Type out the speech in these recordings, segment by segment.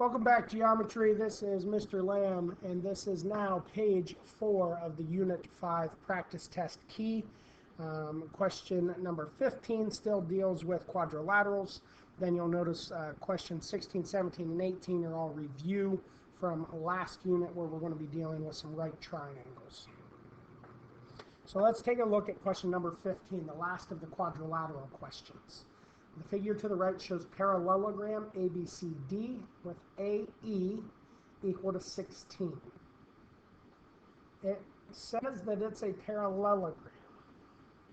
Welcome back, Geometry. This is Mr. Lamb, and this is now page 4 of the Unit 5 practice test key. Question number 15 still deals with quadrilaterals. Then you'll notice questions 16, 17, and 18 are all review from last unit where we're going to be dealing with some right triangles. So let's take a look at question number 15, the last of the quadrilateral questions. The figure to the right shows parallelogram ABCD with AE equal to 16. It says that it's a parallelogram.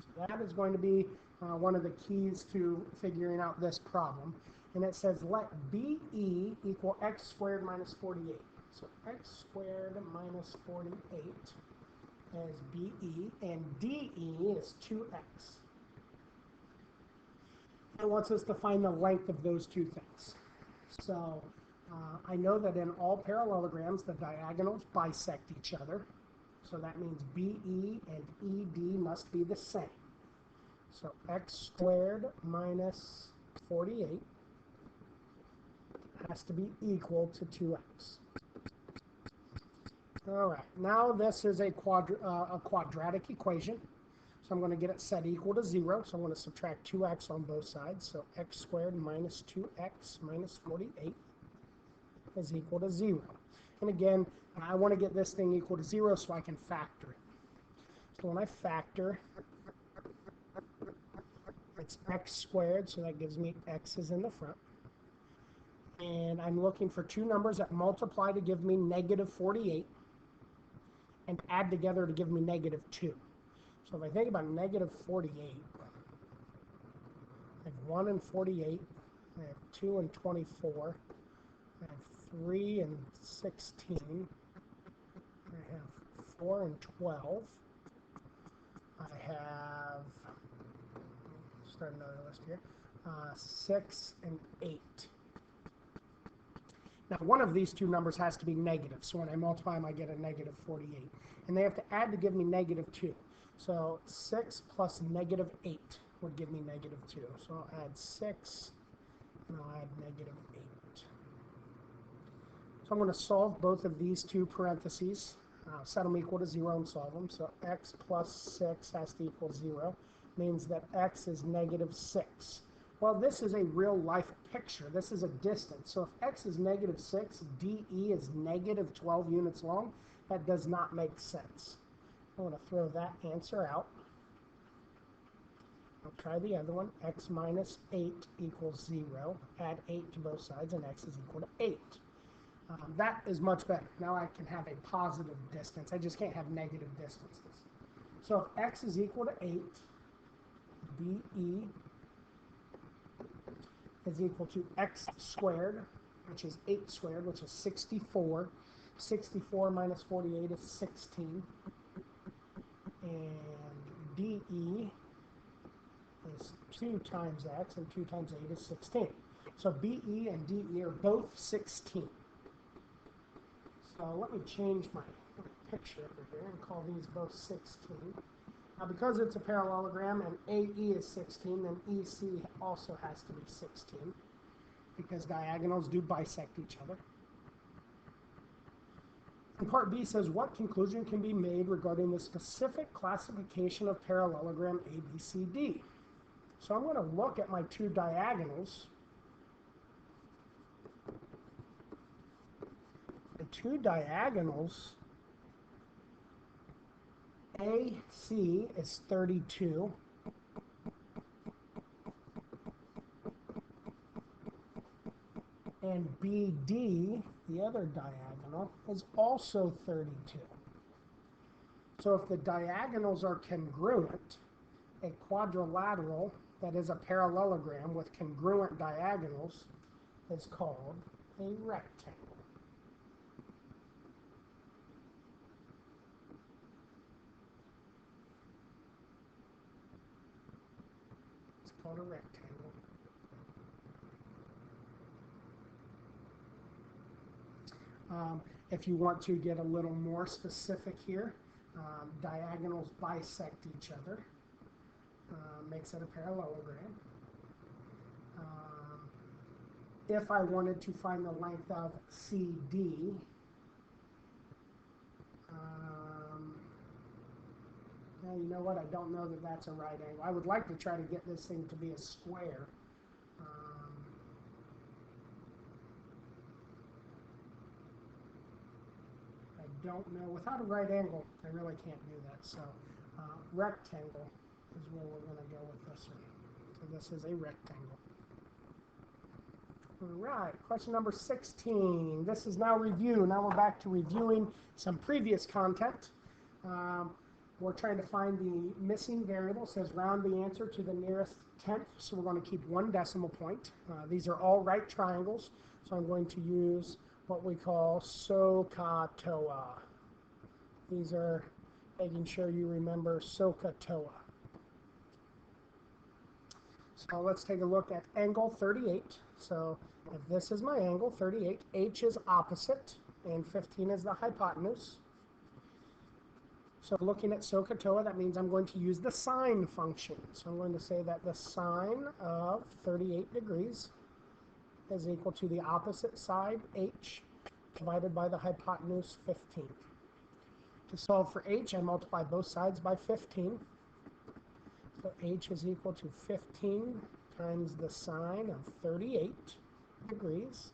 So that is going to be one of the keys to figuring out this problem. And it says let BE equal x squared minus 48. So x squared minus 48 is BE, and DE is 2x. It wants us to find the length of those two things. So I know that in all parallelograms, the diagonals bisect each other. So that means BE and ED must be the same. So x squared minus 48 has to be equal to 2x. All right, now this is a quadratic equation. So I'm going to get it set equal to 0. So I'm going to subtract 2x on both sides. So x squared minus 2x minus 48 is equal to 0. And again, I want to get this thing equal to 0 so I can factor it. So when I factor, it's x squared, so that gives me x's in the front. And I'm looking for two numbers that multiply to give me negative 48 and add together to give me negative 2. So if I think about negative 48, I have 1 and 48, I have 2 and 24, I have 3 and 16, I have 4 and 12, I have, start another list here, 6 and 8. Now one of these two numbers has to be negative, so when I multiply them I get a negative 48. And they have to add to give me negative 2. So 6 plus negative 8 would give me negative 2. So I'll add 6 and I'll add negative 8. So I'm going to solve both of these two parentheses, set them equal to 0 and solve them. So x plus 6 has to equal 0, means that x is negative 6. Well, this is a real life picture. This is a distance. So if x is negative 6, DE is negative 12 units long. That does not make sense. I'm going to throw that answer out. I'll try the other one. X minus 8 equals 0. Add 8 to both sides, and x is equal to 8. That is much better. Now I can have a positive distance. I just can't have negative distances. So if x is equal to 8, BE is equal to x squared, which is 8 squared, which is 64. 64 minus 48 is 16. And DE is 2 times x, and 2 times 8 is 16. So BE and DE are both 16. So let me change my picture over here and call these both 16. Now because it's a parallelogram and AE is 16, then EC also has to be 16 because diagonals do bisect each other. And part B says, what conclusion can be made regarding the specific classification of parallelogram ABCD? So I'm going to look at my two diagonals. The two diagonals, AC is 32. And BD, the other diagonal, is also 32. So if the diagonals are congruent, a quadrilateral that is a parallelogram with congruent diagonals is called a rectangle. It's called a rectangle. If you want to get a little more specific here, diagonals bisect each other, makes it a parallelogram. if I wanted to find the length of CD, now you know what, I don't know that that's a right angle. I would like to try to get this thing to be a square. I don't know, without a right angle, I really can't do that. So rectangle is where we're going to go with this one. So this is a rectangle. All right, question number 16. This is now review. Now we're back to reviewing some previous content. We're trying to find the missing variable. It says round the answer to the nearest tenth, so we're going to keep 1 decimal point. These are all right triangles, so I'm going to use what we call SOHCAHTOA. These are making sure you remember SOHCAHTOA. So let's take a look at angle 38. So if this is my angle, 38, H is opposite, and 15 is the hypotenuse. So looking at SOHCAHTOA, that means I'm going to use the sine function. So I'm going to say that the sine of 38 degrees is equal to the opposite side, H, divided by the hypotenuse, 15. To solve for H, I multiply both sides by 15. So H is equal to 15 times the sine of 38 degrees.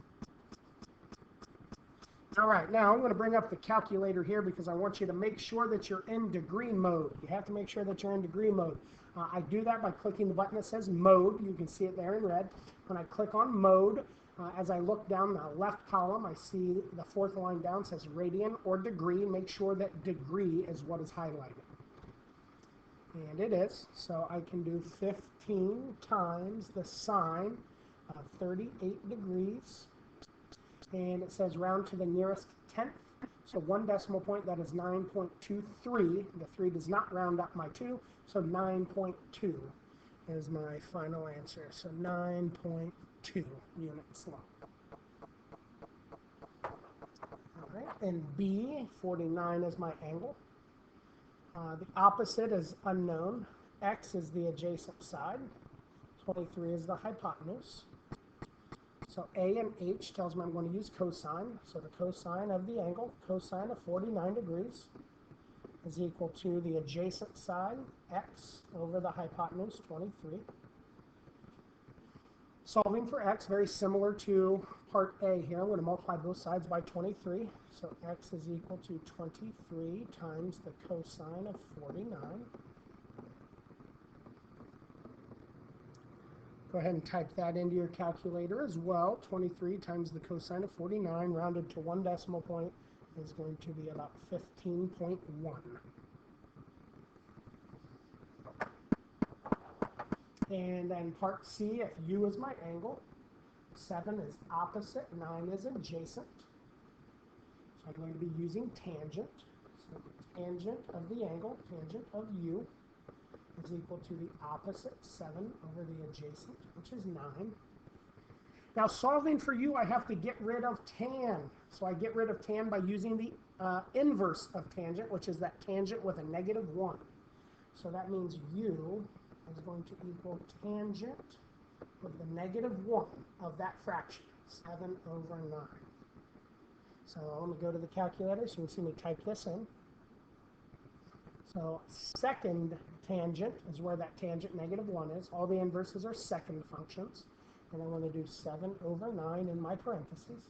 All right, now I'm going to bring up the calculator here because I want you to make sure that you're in degree mode. You have to make sure that you're in degree mode. I do that by clicking the button that says mode. You can see it there in red. When I click on mode, as I look down the left column, I see the fourth line down says radian or degree. Make sure that degree is what is highlighted. And it is. So I can do 15 times the sine of 38 degrees. And it says round to the nearest tenth. So 1 decimal point, that is 9.23. The 3 does not round up my 2, so 9.2 is my final answer. So 9.2 units long. All right, and B, 49 is my angle. The opposite is unknown. X is the adjacent side. 23 is the hypotenuse. So A and H tells me I'm going to use cosine. So the cosine of the angle, cosine of 49 degrees, is equal to the adjacent side, X, over the hypotenuse, 23. Solving for X, very similar to part A here. I'm going to multiply both sides by 23. So X is equal to 23 times the cosine of 49. Go ahead and type that into your calculator as well. 23 times the cosine of 49, rounded to 1 decimal point, is going to be about 15.1. And then part C, if U is my angle, 7 is opposite, 9 is adjacent. So I'm going to be using tangent. So tangent of the angle, tangent of U, is equal to the opposite, 7, over the adjacent, which is 9. Now solving for U, I have to get rid of tan. So I get rid of tan by using the inverse of tangent, which is that tangent with a -1. So that means U is going to equal tangent with the -1 of that fraction, 7 over 9. So let me go to the calculator so you can see me type this in. So second tangent is where that tangent -1 is. All the inverses are second functions. And I'm going to do 7 over 9 in my parentheses.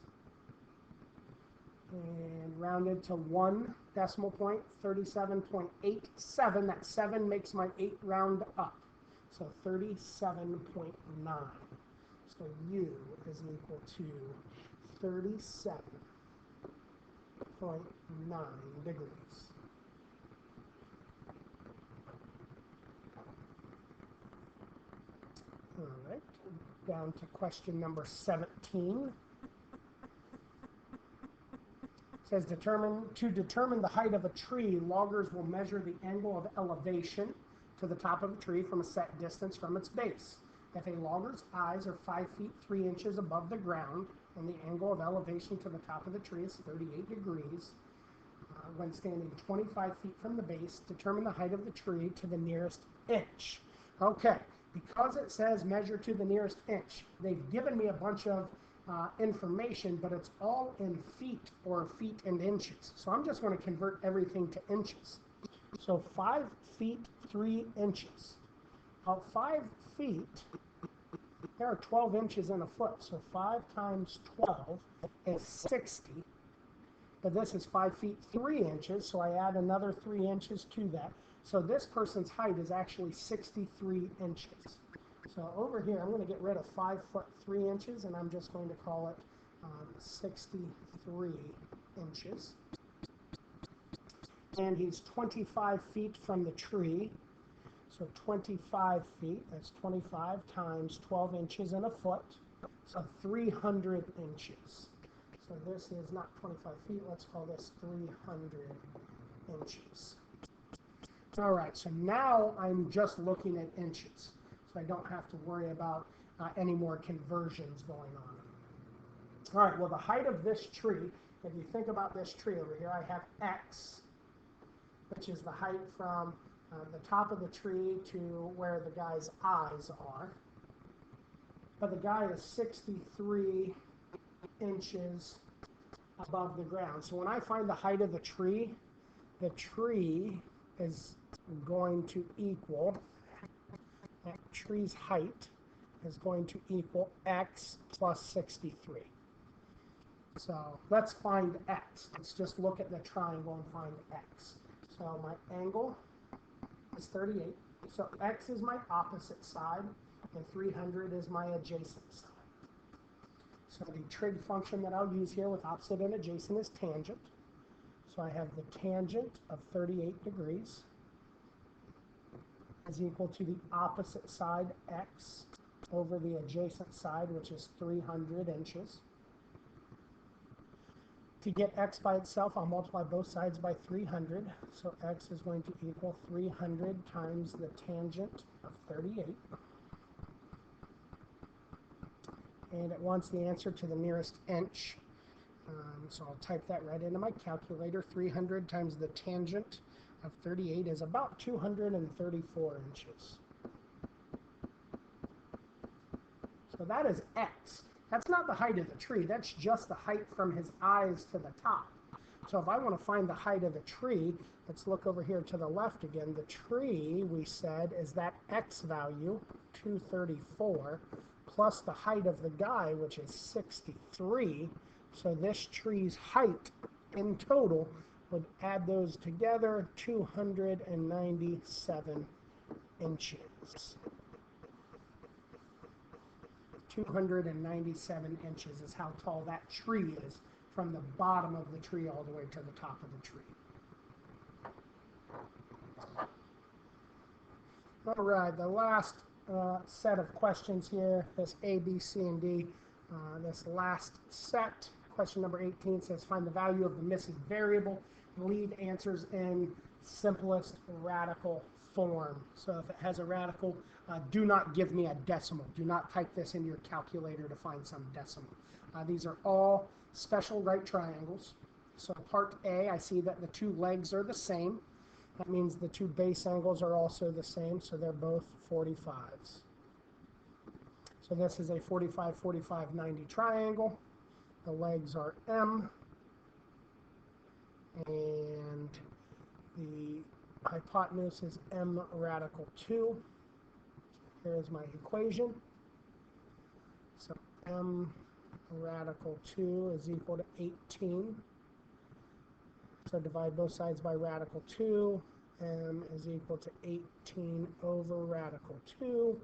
And rounded to 1 decimal point, 37.87. That 7 makes my 8 round up. So 37.9. So U is equal to 37.9 degrees. All right, down to question number 17. It says to determine the height of a tree, loggers will measure the angle of elevation to the top of a tree from a set distance from its base. If a logger's eyes are 5 feet 3 inches above the ground and the angle of elevation to the top of the tree is 38 degrees, when standing 25 feet from the base, determine the height of the tree to the nearest inch. Okay. Because it says measure to the nearest inch, they've given me a bunch of information, but it's all in feet or feet and inches. So I'm just going to convert everything to inches. So 5 feet 3 inches. Now 5 feet, there are 12 inches in a foot. So 5 times 12 is 60. But this is 5 feet 3 inches, so I add another 3 inches to that. So this person's height is actually 63 inches. So over here, I'm going to get rid of 5 foot 3 inches, and I'm just going to call it 63 inches. And he's 25 feet from the tree. So 25 feet, that's 25 times 12 inches in a foot. So 300 inches. So this is not 25 feet, let's call this 300 inches. All right, so now I'm just looking at inches. So I don't have to worry about any more conversions going on. All right, well, the height of this tree, if you think about this tree over here, I have X, which is the height from the top of the tree to where the guy's eyes are. But the guy is 63 inches above the ground. So when I find the height of the tree is going to equal, that tree's height is going to equal X plus 63. So let's find X. Let's just look at the triangle and find X. So my angle is 38. So X is my opposite side, and 300 is my adjacent side. So the trig function that I'll use here with opposite and adjacent is tangent. So I have the tangent of 38 degrees is equal to the opposite side, X, over the adjacent side, which is 300 inches. To get X by itself, I'll multiply both sides by 300. So X is going to equal 300 times the tangent of 38. And it wants the answer to the nearest inch. So I'll type that right into my calculator. 300 times the tangent of 38 is about 234 inches. So that is X. That's not the height of the tree. That's just the height from his eyes to the top. So if I want to find the height of the tree, let's look over here to the left again. The tree, we said, is that X value, 234, plus the height of the guy, which is 63. So this tree's height in total would add those together, 297 inches. 297 inches is how tall that tree is from the bottom of the tree all the way to the top of the tree. All right, the last set of questions here, this A, B, C, and D. This last set, question number 18 says find the value of the missing variable. Leave answers in simplest radical form. So if it has a radical, do not give me a decimal. Do not type this in your calculator to find some decimal. These are all special right triangles. So part A, I see that the two legs are the same. That means the two base angles are also the same, so they're both 45s. So this is a 45, 45, 90 triangle. The legs are M, and the hypotenuse is M radical 2. Here's my equation. So M radical 2 is equal to 18. So divide both sides by radical 2. M is equal to 18 over radical 2.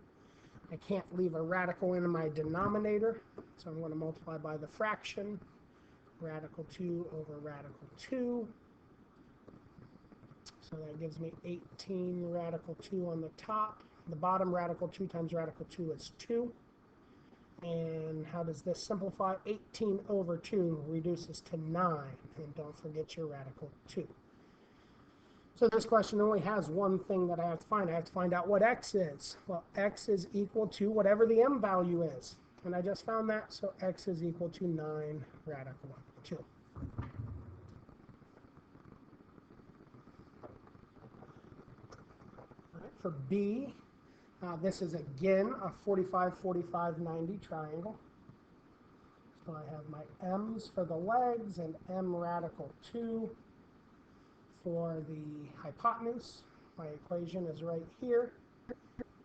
I can't leave a radical in my denominator, so I'm going to multiply by the fraction. Radical 2 over radical 2. So that gives me 18 radical 2 on the top. The bottom radical 2 times radical 2 is 2. And how does this simplify? 18 over 2 reduces to 9. And don't forget your radical 2. So this question only has one thing that I have to find. I have to find out what X is. Well, X is equal to whatever the M value is. And I just found that, so X is equal to 9 radical 2. All right, for B, this is again a 45, 45, 90 triangle. So I have my m's for the legs and m radical 2 for the hypotenuse. My equation is right here.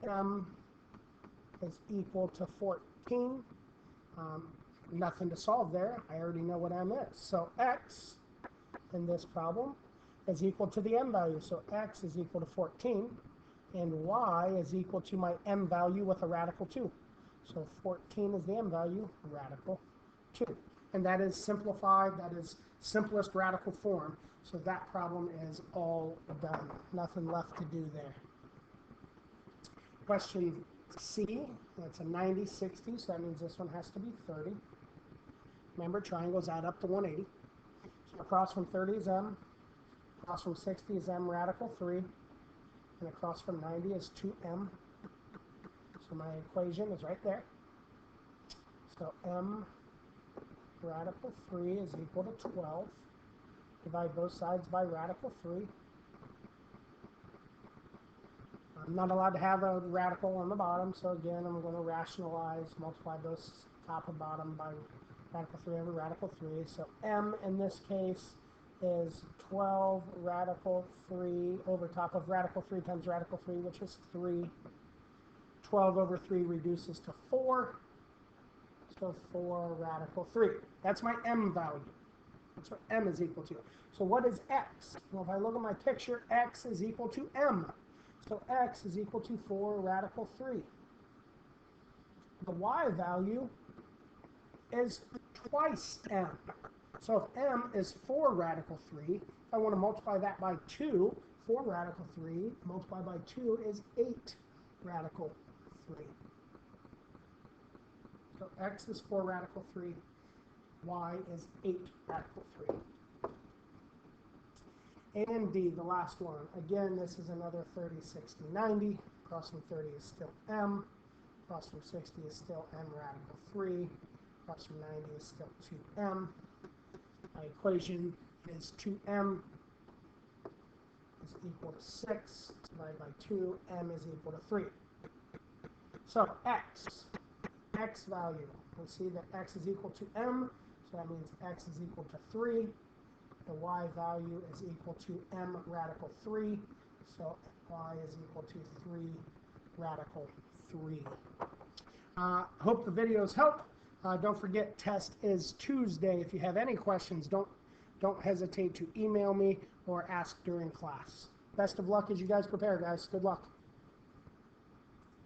M is equal to 14. Nothing to solve there. I already know what m is. So x in this problem is equal to the m value. So x is equal to 14, and y is equal to my m value with a radical 2. So 14 is the m value, radical 2. And that is simplified, that is simplest radical form. So that problem is all done. Nothing left to do there. Question C, that's a 90, 60, so that means this one has to be 30. Remember, triangles add up to 180. So across from 30 is m, across from 60 is m radical 3, and across from 90 is 2m. So my equation is right there. So m radical 3 is equal to 12. Divide both sides by radical 3. I'm not allowed to have a radical on the bottom, so again, I'm going to rationalize, multiply both top and bottom by radical 3 over radical 3. So m in this case is 12 radical 3 over top of radical 3 times radical 3, which is 3. 12 over 3 reduces to 4. So 4 radical 3. That's my m value. That's what m is equal to. So what is x? Well, if I look at my picture, x is equal to m. So x is equal to 4 radical 3. The y value is twice m. So if m is 4 radical 3, if I want to multiply that by 2, 4 radical 3 multiplied by 2 is 8 radical 3. So x is 4 radical 3, y is 8 radical 3. And D, the last one. Again, this is another 30, 60, 90. Across from 30 is still m. Across from 60 is still m radical 3. Across from 90 is still 2m. My equation is 2m is equal to 6. Divided by 2, m is equal to 3. So x value, we see that x is equal to m, so that means x is equal to 3. The y value is equal to m radical 3, so y is equal to 3 radical 3. Hope the videos help. Don't forget, test is Tuesday. If you have any questions, don't hesitate to email me or ask during class. Best of luck as you guys prepare, guys. Good luck.